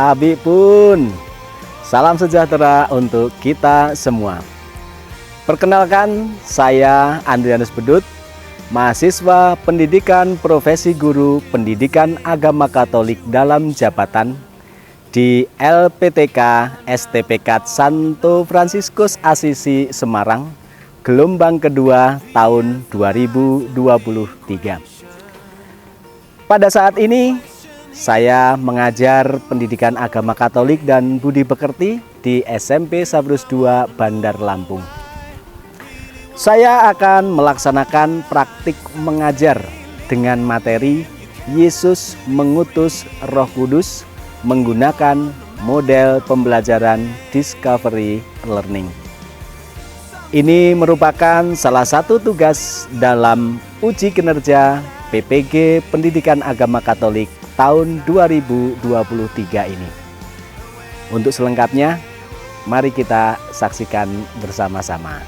Sabi pun. Salam sejahtera untuk kita semua. Perkenalkan, saya Andrianus Bedut, mahasiswa Pendidikan Profesi Guru Pendidikan Agama Katolik dalam jabatan di LPTK STPK Santo Fransiskus Asisi Semarang, gelombang kedua tahun 2023. Pada saat ini, saya mengajar pendidikan agama Katolik dan budi pekerti di SMP Sabrus II Bandar Lampung. Saya akan melaksanakan praktik mengajar dengan materi Yesus mengutus Roh Kudus menggunakan model pembelajaran Discovery Learning. Ini merupakan salah satu tugas dalam uji kinerja PPG Pendidikan Agama Katolik tahun 2023 ini. Untuk selengkapnya, mari kita saksikan bersama-sama.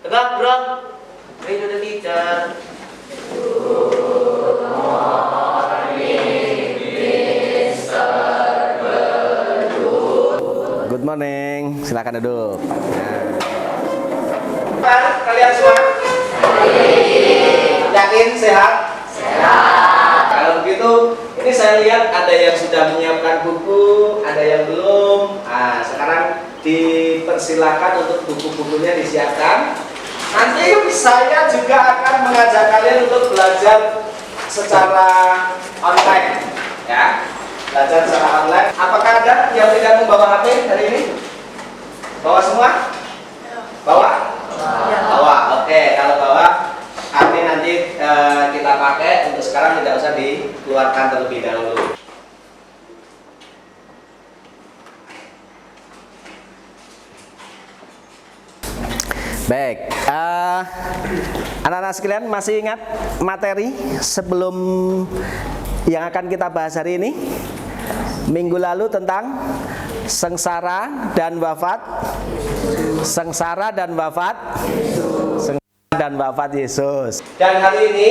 Tegak, bro. Ready to the teacher. Good morning, silakan duduk. Kalian semua? Yakin sehat? Sehat. Kalau begitu, ini saya lihat ada yang sudah menyiapkan buku, ada yang belum. Nah, sekarang dipersilakan untuk buku-bukunya disiapkan. Nanti saya juga akan mengajak kalian untuk belajar secara online, ya. Belajar secara online. Apakah ada yang tidak membawa HP hari ini? Bawa semua? Bawa? Bawa. Oke, kalau bawa HP nanti kita pakai. Untuk sekarang tidak usah dikeluarkan terlebih dahulu. Baik, anak-anak sekalian masih ingat materi sebelum yang akan kita bahas hari ini? Minggu lalu tentang sengsara dan wafat, sengsara dan wafat, sengsara dan wafat Yesus. Dan hari ini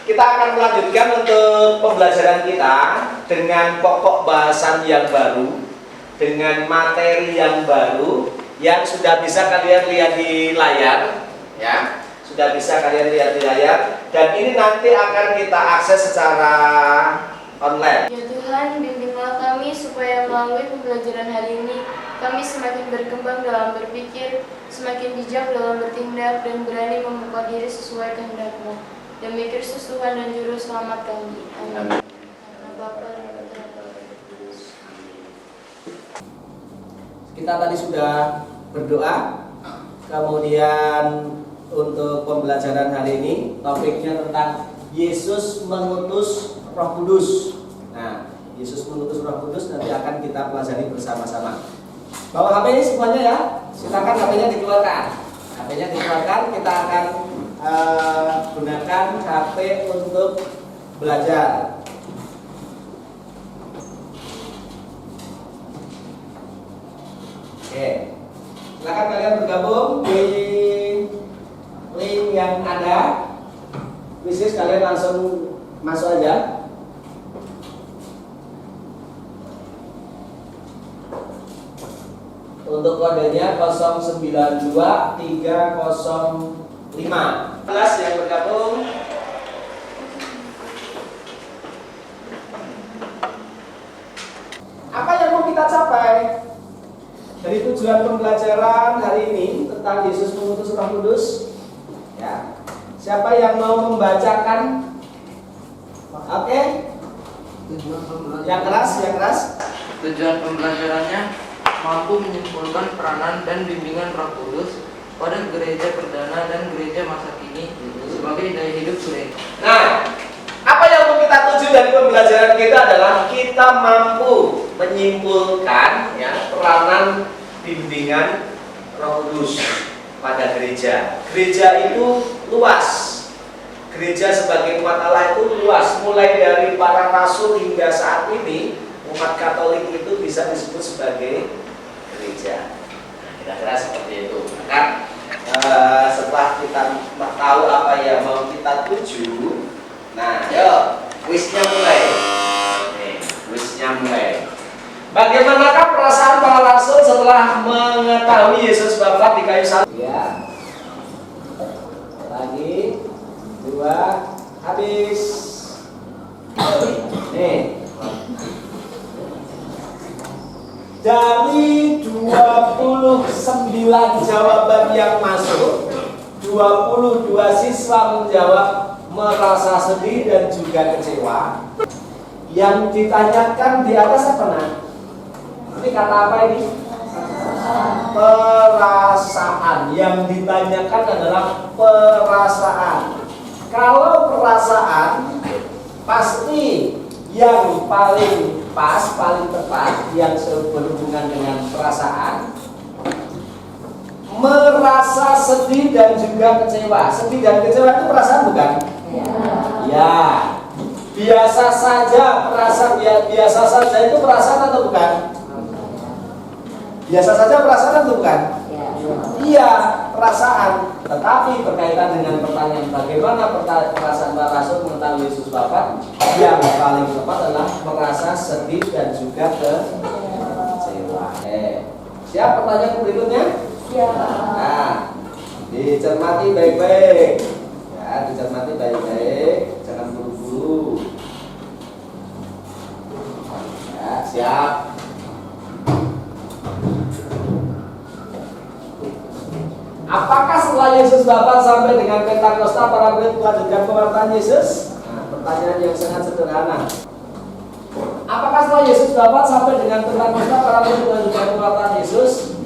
kita akan melanjutkan untuk pembelajaran kita dengan pokok bahasan yang baru, dengan materi yang baru, yang sudah bisa kalian lihat di layar, ya, sudah bisa kalian lihat di layar, dan ini nanti akan kita akses secara online. Ya Tuhan, bimbinglah kami supaya melalui pembelajaran hari ini kami semakin berkembang dalam berpikir, semakin bijak dalam bertindak, dan berani membuka diri sesuai kehendak-Mu. Demi Kristus Tuhan dan Juru Selamat kami. Amin. Kita tadi sudah berdoa, kemudian untuk pembelajaran hari ini topiknya tentang Yesus mengutus Roh Kudus. Nah, Yesus mengutus Roh Kudus nanti akan kita pelajari bersama-sama. Bawa HP-nya semuanya ya, silakan HP-nya dikeluarkan. HP-nya dikeluarkan, kita akan gunakan HP untuk belajar. Oke, silakan kalian bergabung di link yang ada. Bisnis kalian langsung masuk aja. Untuk kodenya 092305. Kelas yang bergabung. Apa yang mau kita capai? Dari tujuan pembelajaran hari ini tentang Yesus mengutus Roh Kudus, ya. Siapa yang mau membacakan? Oke. Yang keras. Tujuan pembelajarannya mampu menyimpulkan peranan dan bimbingan Roh Kudus pada gereja perdana dan gereja masa kini sebagai daya hidup gereja. Nah, apa yang mau kita tuju dari pembelajaran kita adalah kita mampu menyimpulkan ya peranan bimbingan Roh Kudus pada gereja. Gereja itu luas. Gereja sebagai umat Allah itu luas, mulai dari para rasul hingga saat ini umat Katolik itu bisa disebut sebagai gereja. Kira-kira seperti itu. Maka setelah kita tahu apa yang mau kita tuju, nah, yuk kuisnya mulai. Kuisnya mulai. Bagaimanakah perasaan para rasul setelah mengetahui Yesus wafat di kayu salib? Ya. Lagi 2 habis. Nih. Dari 29 jawaban yang masuk, 22 siswa menjawab merasa sedih dan juga kecewa. Yang ditanyakan di atas apa nah? Ini kata apa ini? Perasaan. Yang ditanyakan adalah perasaan. Kalau perasaan, pasti yang paling pas, paling tepat, yang berhubungan dengan perasaan, merasa sedih dan juga kecewa. Sedih dan kecewa itu perasaan bukan? Ya. Biasa saja biasa saja itu perasaan atau bukan? Biasa saja perasaan atau bukan? Iya, perasaan. Tetapi berkaitan dengan pertanyaan bagaimana perasaan para rasul mengetahui Yesus wafat, yang paling tepat adalah merasa sedih dan juga kecewa. Siap pertanyaan berikutnya? Ya. Nah, dicermati baik-baik. Ya, dicermati baik-baik. Jangan buru-buru. Ya, siap. Apakah setelah Yesus wafat sampai dengan Pentakosta para murid melanjutkan pewartaan Yesus? Nah, pertanyaan yang sangat sederhana. Apakah setelah Yesus wafat sampai dengan Pentakosta para murid melanjutkan pewartaan Yesus?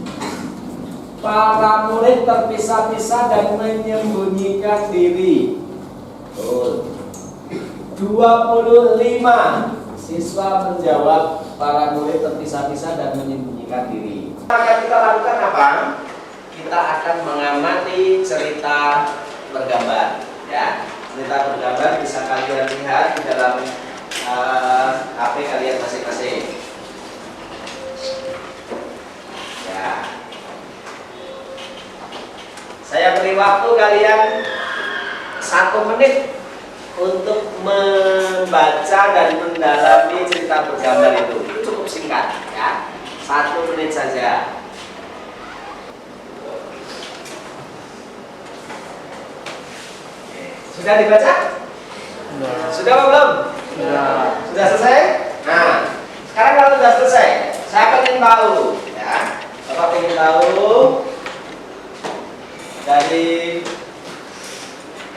Para murid terpisah-pisah dan menyembunyikan diri. 25 siswa menjawab para murid terpisah-pisah dan menyembunyikan diri. Akan kita lakukan apa? Kita akan mengamati cerita bergambar, ya. Cerita bergambar bisa kalian lihat di dalam HP kalian masing-masing. Ya. Saya beri waktu kalian 1 menit untuk membaca dan mendalami cerita bergambar itu. Itu cukup singkat, ya. 1 menit saja. Sudah dibaca? Sudah apa belum? Sudah selesai? Nah, sekarang kalau sudah selesai, saya ingin tahu, ya. Bapak ingin tahu dari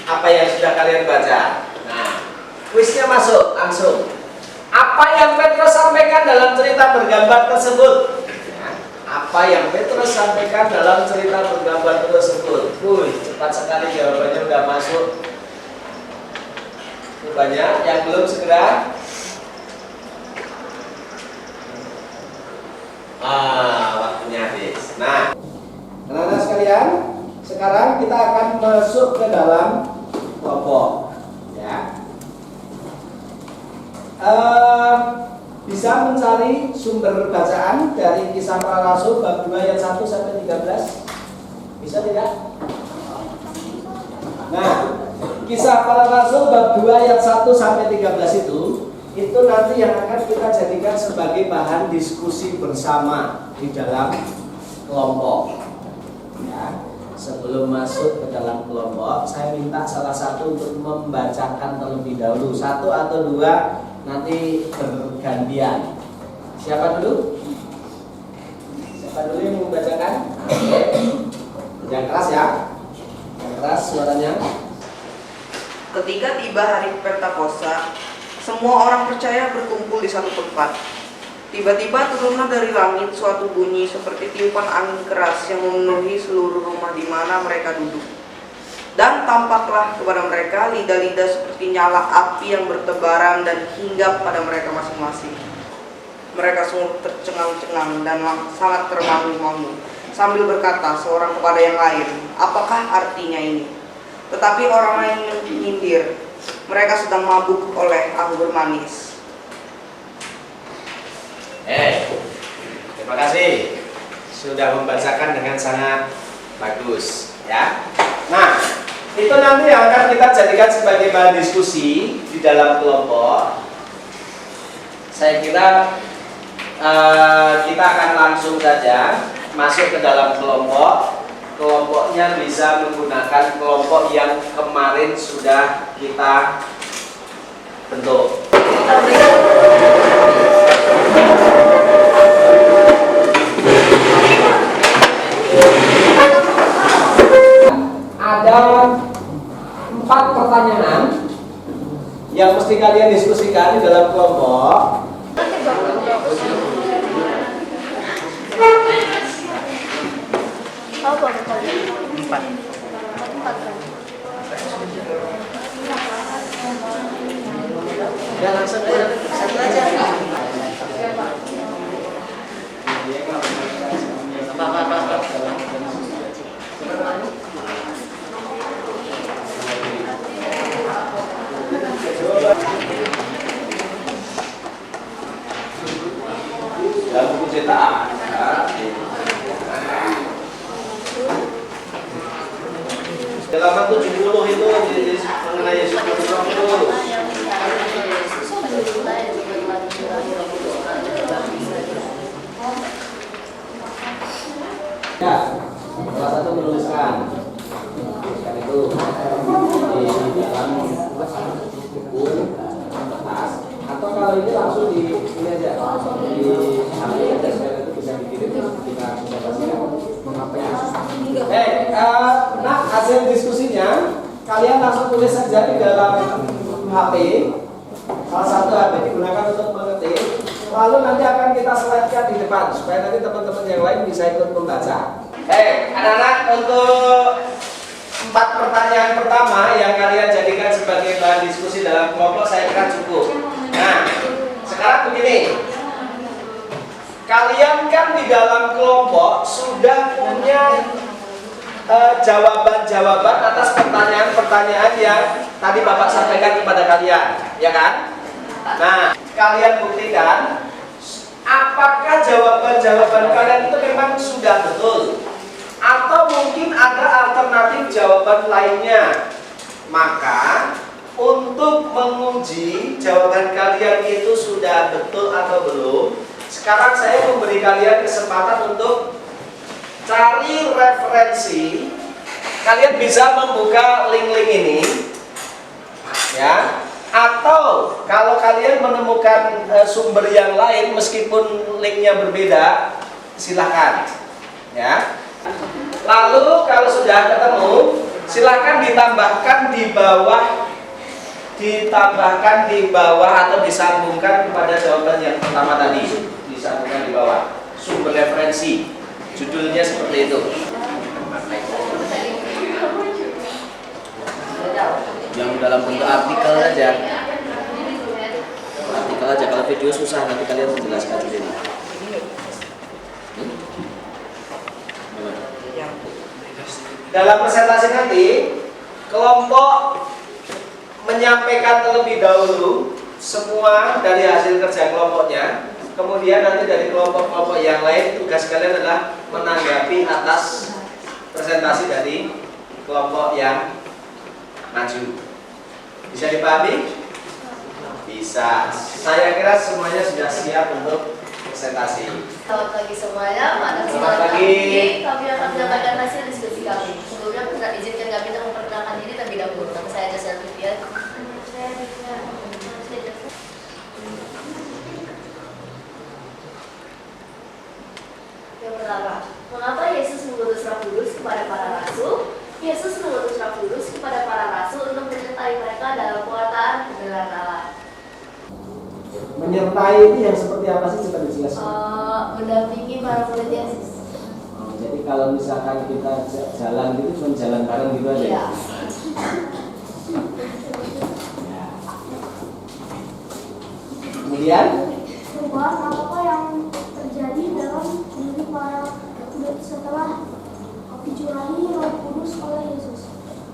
apa yang sudah kalian baca. Nah, kuisnya masuk langsung. Apa yang Petrus sampaikan dalam cerita bergambar tersebut? Apa yang Petrus sampaikan dalam cerita bergambar tersebut? Cepat sekali jawabannya sudah masuk. Banyak yang belum segera. Waktunya habis. Nah, anak-anak sekalian, Sekarang kita akan masuk ke dalam kelompok, ya. Bisa mencari sumber bacaan dari Kisah Para Rasul bab 2 ayat 1 sampai 13. Bisa tidak? Nah, Kisah Para Rasul bab 2 ayat 1 sampai 13 itu nanti yang akan kita jadikan sebagai bahan diskusi bersama di dalam kelompok. Ya, sebelum masuk ke dalam kelompok, saya minta salah satu untuk membacakan terlebih dahulu, satu atau dua, nanti bergantian. Siapa dulu? Siapa dulu yang membacakan? Oke. Yang keras ya. Yang keras suaranya. Ketika tiba hari Pentakosta, semua orang percaya berkumpul di satu tempat. Tiba-tiba turunlah dari langit suatu bunyi seperti tiupan angin keras yang memenuhi seluruh rumah di mana mereka duduk. Dan tampaklah kepada mereka lidah-lidah seperti nyala api yang bertebaran dan hinggap pada mereka masing-masing. Mereka semua tercengang-cengang dan sangat termangu-mangu sambil berkata seorang kepada yang lain, "Apakah artinya ini?" Tetapi orang lain menyindir, "Mereka sedang mabuk oleh anggur manis." Terima kasih sudah membacakan dengan sangat bagus, ya. Nah, itu nanti yang akan kita jadikan sebagai bahan diskusi di dalam kelompok. Saya kira kita akan langsung saja masuk ke dalam kelompok. Kelompoknya bisa menggunakan kelompok yang kemarin sudah kita bentuk. Ada 4 pertanyaan yang mesti kalian diskusikan di dalam kelompok. Ya langsung aja, satu aja. Dalam buku cetakan. Halaman 70 itu mengenai Yesus Kristus. Ya, salah satu menuliskan itu di dalam buku kertas, atau kalau ini langsung di ini aja di HP aja supaya itu bisa dikirim kita bisa baca. Nah, hasil diskusinya kalian langsung tulis saja di dalam HP. Salah satu HP digunakan untuk mengetik. Lalu nanti akan kita slide-kan di depan supaya nanti teman-teman yang lain bisa ikut membaca. Anak-anak, untuk 4 pertanyaan pertama yang kalian jadikan sebagai bahan diskusi dalam kelompok saya kira cukup. Nah, sekarang begini. Kalian kan di dalam kelompok sudah punya jawaban-jawaban atas pertanyaan-pertanyaan yang tadi Bapak sampaikan kepada kalian, ya kan? Nah, kalian buktikan apakah jawaban-jawaban kalian itu memang sudah betul atau mungkin ada alternatif jawaban lainnya. Maka untuk menguji jawaban kalian itu sudah betul atau belum, sekarang saya memberi kalian kesempatan untuk cari referensi. Kalian bisa membuka link-link ini, ya. Atau kalau kalian menemukan sumber yang lain meskipun linknya berbeda, silahkan, ya. Lalu kalau sudah ketemu, silahkan ditambahkan di bawah atau disambungkan kepada jawaban yang pertama tadi, disambungkan di bawah sumber referensi. Judulnya seperti itu. Yang dalam bentuk artikel aja. Artikel aja, kalau video susah nanti kalian menjelaskan sendiri. dalam presentasi nanti kelompok menyampaikan terlebih dahulu semua dari hasil kerja kelompoknya. Kemudian nanti dari kelompok-kelompok yang lain tugas kalian adalah menanggapi atas presentasi dari kelompok yang maju. Bisa dipahami? Bisa. Saya kira semuanya sudah siap untuk presentasi. Selamat pagi semuanya. Pada Selamat kesempatan pagi. kali ini kami akan menyampaikan hasil diskusi kami. Sebelumnya izinkan kami untuk memperkenalkan diri terlebih dahulu. Nama saya Jasa Fitrian. Yang pertama, mengapa Yesus mengutus Roh Kudus kepada para rasul? Yesus mengutus Roh Kudus kepada para rasul untuk menyertai mereka dalam pewartaan kebenaran Allah. Menyertai itu yang seperti apa sih, coba dijelaskan? Mendampingi para murid Yesus. Oh, jadi kalau misalkan kita jalan gitu cuma jalan bareng gitu aja. Iya. Kemudian Perubahan apa yang terjadi dalam diri para murid setelah dicurahi Roh Kudus oleh Yesus.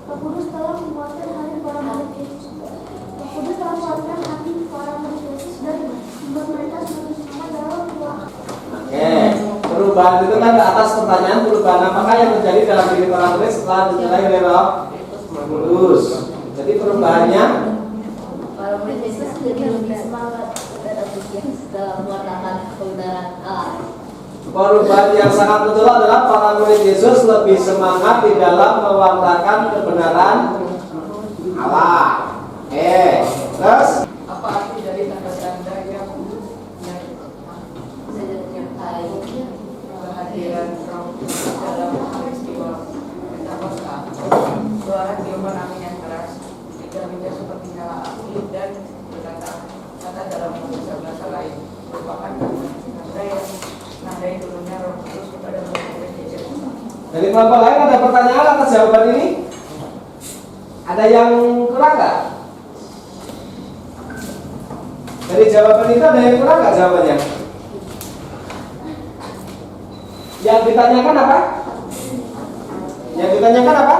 Roh Kudus telah menguatkan hati para murid Yesus. Roh Kudus telah menguatkan hati para murid Yesus dan membuat mereka semakin semangat dalam Tuhan. Oke, perubahan itu kan ke atas pertanyaan perubahan apakah yang terjadi dalam diri para murid setelah dicurahi oleh Roh Kudus. Jadi perubahannya Para murid Yesus jadi lebih semangat dan antusias dalam mewartakan kebenaran Allah. perubahan yang sangat betul adalah para murid Yesus lebih semangat di dalam mewartakan kebenaran Allah. Oke, terus Apa arti dari tanda-tanda yang Menyertai kehadiran Roh Kudus dalam peristiwa Pentakosta? Suara tiupan angin yang keras, tiga-tiga seperti nyala api dan berkata-kata dalam bahasa lain merupakan tanda yang menandai turunnya Roh Kudus kepada murid Yesus. dari kelompok lain ada pertanyaan atas jawaban ini? Ada yang kurang nggak? Dari jawaban itu ada yang kurang nggak jawabannya? Yang ditanyakan apa? Yang ditanyakan apa?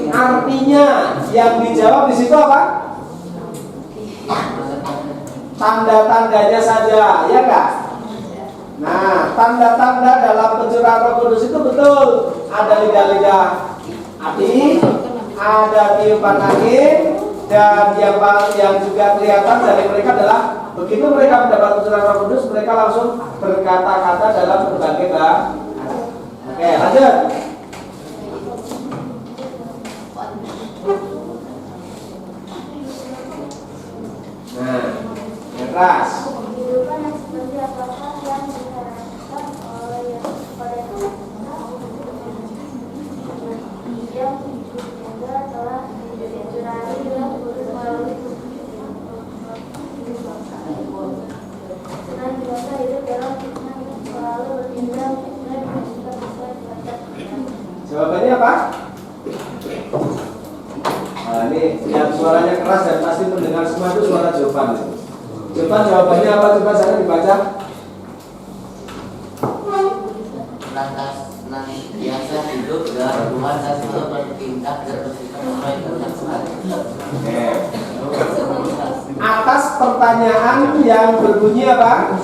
Artinya yang dijawab di situ apa? Tanda-tandanya saja, ya nggak? Nah, tanda-tanda dalam pencurahan Roh Kudus itu betul. Ada lidah-lidah api, ada tiupan angin, dan yang juga kelihatan dari mereka adalah begitu mereka mendapat pencurahan Roh Kudus, mereka langsung berkata-kata dalam berbagai bahasa. Oke, lanjut. Nah, yang keras. Kehidupan yang seperti apakah yang diharapkan oleh Yesus kepada kita? Dia juga telah dicurahi Roh Kudus melalui dan biasa hidup dalam firman yang selalu bertindak dan bersikap sesuai terhadap Tuhan. Jawabannya apa? Nah, ini yang suaranya keras dan pasti mendengar semua itu suara jawaban. Coba jawabannya apa? Coba saya dibaca. Lantas nanti biasa hidup dalam Tuhan dan selalu bertindak dan bersikap sesuai kehendak Tuhan. Oke. Atas pertanyaan yang berbunyi apa?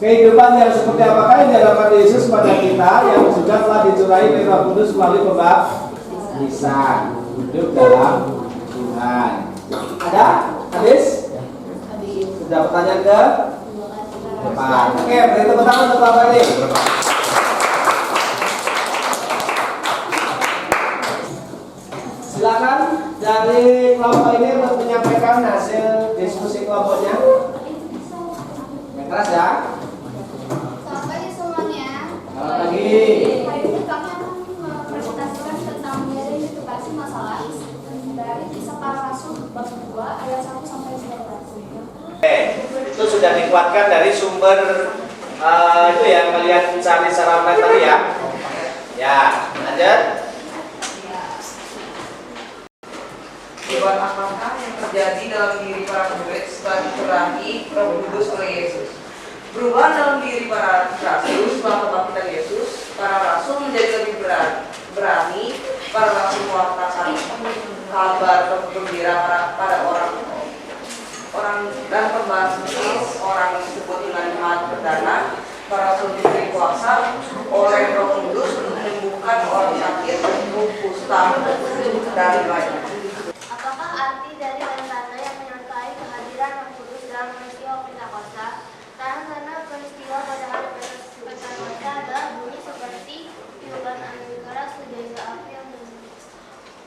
Kehidupan yang seperti apakah yang diharapkan Yesus pada kita yang juga telah dicurahi oleh Roh Kudus melalui pembaptisan hidup dalam Tuhan. Ada? Habis? Sudah pertanyaan ke depan. Oke, beri tepuk tangan untuk Bapak ini. Silakan dari kelompok ini untuk menyampaikan hasil diskusi kelompoknya. Yang keras ya. Selamat pagi semuanya. Selamat pagi. Hari ini kami akan mempresentasikan tentang mengenai edukasi masalah dari Kisah Para Rasul bab 2 ayat 1 sampai 11. Oke, itu sudah dikuatkan dari sumber itu yang kalian cari secara online tadi ya. Ya, lanjut. Perubahan apakah yang terjadi dalam diri para murid setelah dicurahi Roh Kudus oleh Yesus? Perubahan dalam diri para rasul setelah kebangkitan Yesus, para rasul menjadi lebih berani. Para rasul mewartakan kabar gembira pada orang dan pembaptis orang disebut dengan jemaat perdana. Para rasul diberi kuasa oleh Roh Kudus untuk menyembuhkan orang sakit, kusta, dan lainnya. Apakah arti dari tanda yang menyertai kehadiran Roh Kudus dalam peristiwa Pentakosta? Karena peristiwa pada hari Pentakosta adalah bunyi seperti tiupan angin keras, sejajar api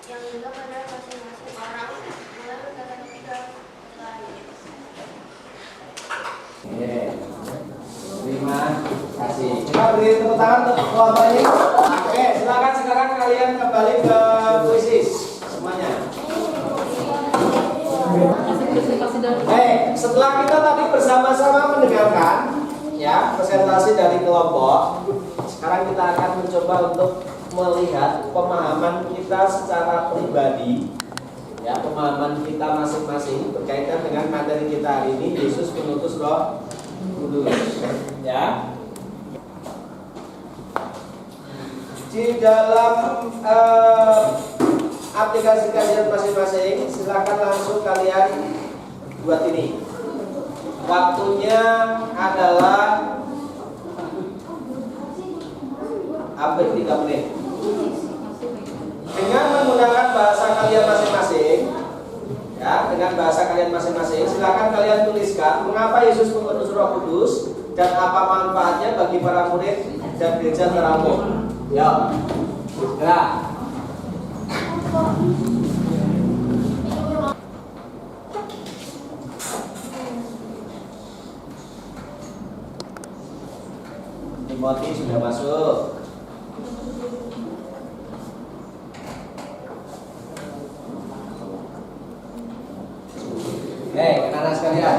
yang juga pada masing-masing orang mulai berkata ketika lahir. Terima kasih. Kita beri tepuk tangan untuk kelompok ini. Oke, silakan sekarang kalian kembali ke puisi semuanya. Setelah kita tadi bersama-sama mendengarkan ya presentasi dari kelompok, sekarang kita akan mencoba untuk melihat pemahaman kita secara pribadi, ya pemahaman kita masing-masing berkaitan dengan materi kita hari ini, Yesus mengutus Roh Kudus, ya. Di dalam aplikasi kajian masing-masing, silakan langsung kalian buat ini. Waktunya adalah hampir 3 menit. Dengan menggunakan bahasa kalian masing-masing, ya, dengan bahasa kalian masing-masing, silakan kalian tuliskan mengapa Yesus mengutus Roh Kudus dan apa manfaatnya bagi para murid dan gereja secara umum. Ya, gerak. Timothy sudah masuk. Oke, anak-anak sekalian.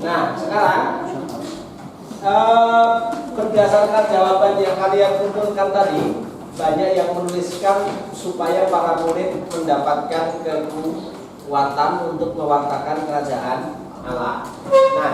Nah, sekarang berdasarkan jawaban yang kalian kumpulkan tadi, banyak yang menuliskan supaya para murid mendapatkan kekuatan untuk mewartakan kerajaan Allah. Nah,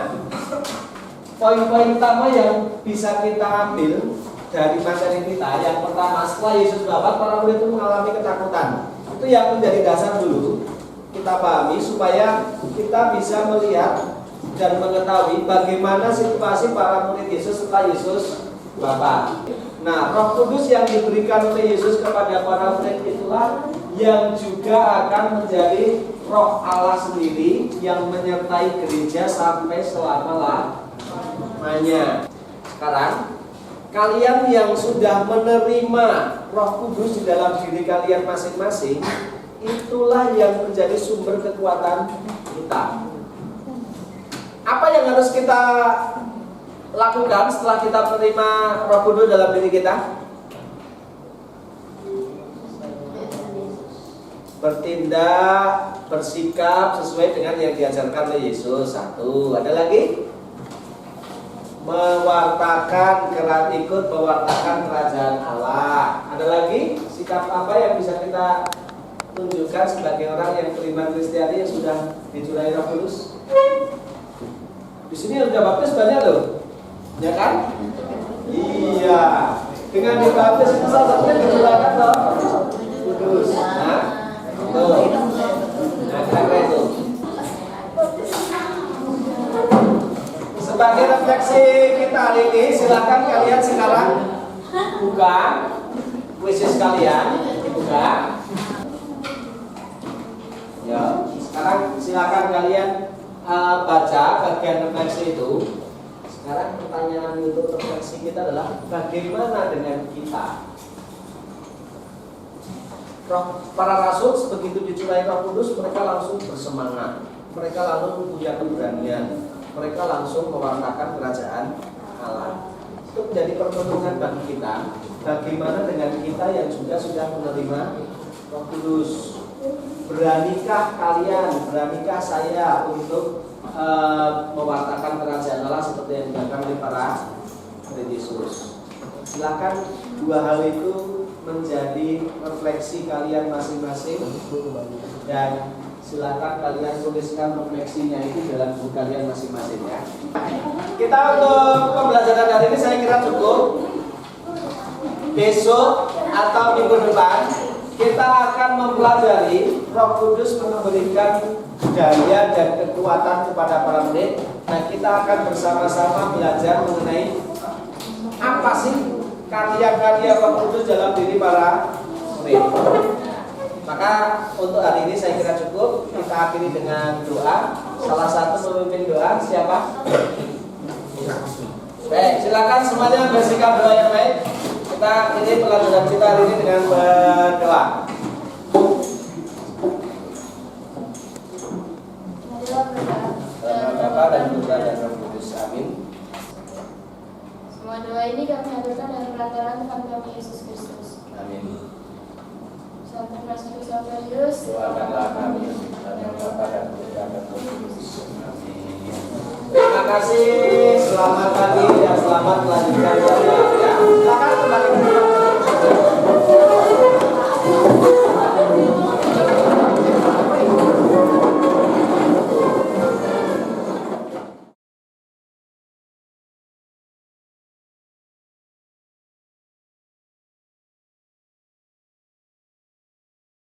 poin-poin utama yang bisa kita ambil dari materi kita, yang pertama, setelah Yesus wafat, para murid itu mengalami ketakutan. Itu yang menjadi dasar dulu kita pahami supaya kita bisa melihat dan mengetahui bagaimana situasi para murid Yesus setelah Yesus wafat. Nah, Roh Kudus yang diberikan oleh Yesus kepada para murid itulah yang juga akan menjadi Roh Allah sendiri yang menyertai gereja sampai selama-lamanya. Sekarang, kalian yang sudah menerima Roh Kudus di dalam diri kalian masing-masing, itulah yang menjadi sumber kekuatan kita. Apa yang harus kita lakukan setelah kita menerima Roh Kudus dalam diri kita? Bertindak, bersikap sesuai dengan yang diajarkan oleh Yesus. Satu, ada lagi? Ikut mewartakan kerajaan Allah. Ada lagi? Sikap apa yang bisa kita tunjukkan sebagai orang yang beriman Kristiani yang sudah dicurahi Roh Kudus? Di sini udah baptis banyak loh, ya kan? Iya. Dengan dibaptis itu salah satunya dicurahkan Roh Kudus. Nah, tuh. Nah, kira-kira itu. Sebagai refleksi kita hari ini, silakan kalian sekarang buka puisi kalian, dibuka. Ya, sekarang silakan kalian baca bagian refleksi itu. Sekarang pertanyaan untuk refleksi kita adalah bagaimana dengan kita? Para rasul begitu dicurahi Roh Kudus, mereka langsung bersemangat, mereka langsung punya keberanian, mereka langsung mewartakan kerajaan Allah. Itu menjadi perlindungan bagi kita. Bagaimana dengan kita yang juga sudah menerima Roh Kudus? Beranikah kalian, beranikah saya untuk mewartakan kerajaan Allah seperti yang dilakukan oleh para murid Yesus? Silakan dua hal itu menjadi refleksi kalian masing-masing dan Silakan kalian tuliskan refleksinya itu dalam buku kalian masing-masing ya. Kita untuk pembelajaran hari ini saya kira cukup. Besok atau minggu depan kita akan mempelajari Roh Kudus memberikan daya dan kekuatan kepada para murid. Nah, kita akan bersama-sama belajar mengenai apa sih karya-karya Roh Kudus dalam diri para murid. Maka untuk hari ini saya kira cukup. Kita akhiri dengan doa. Salah satu memimpin doa siapa? Baik, silakan semuanya bersikap doa yang baik. Kita akhiri pelajaran kita hari ini dengan berdoa. Dalam Bapa dan Putra dan Roh Kudus. Amin. Semua doa ini kami haturkan dalam perantaraan Tuhan kami Yesus Kristus. Amin. Sampun Rasul Sampelius. Doakanlah kami dalam Bapa dan Putra dan Roh Kudus. Amin. Terima kasih. Selamat pagi dan selamat melanjutkan belajar. Ya, silakan kembali ke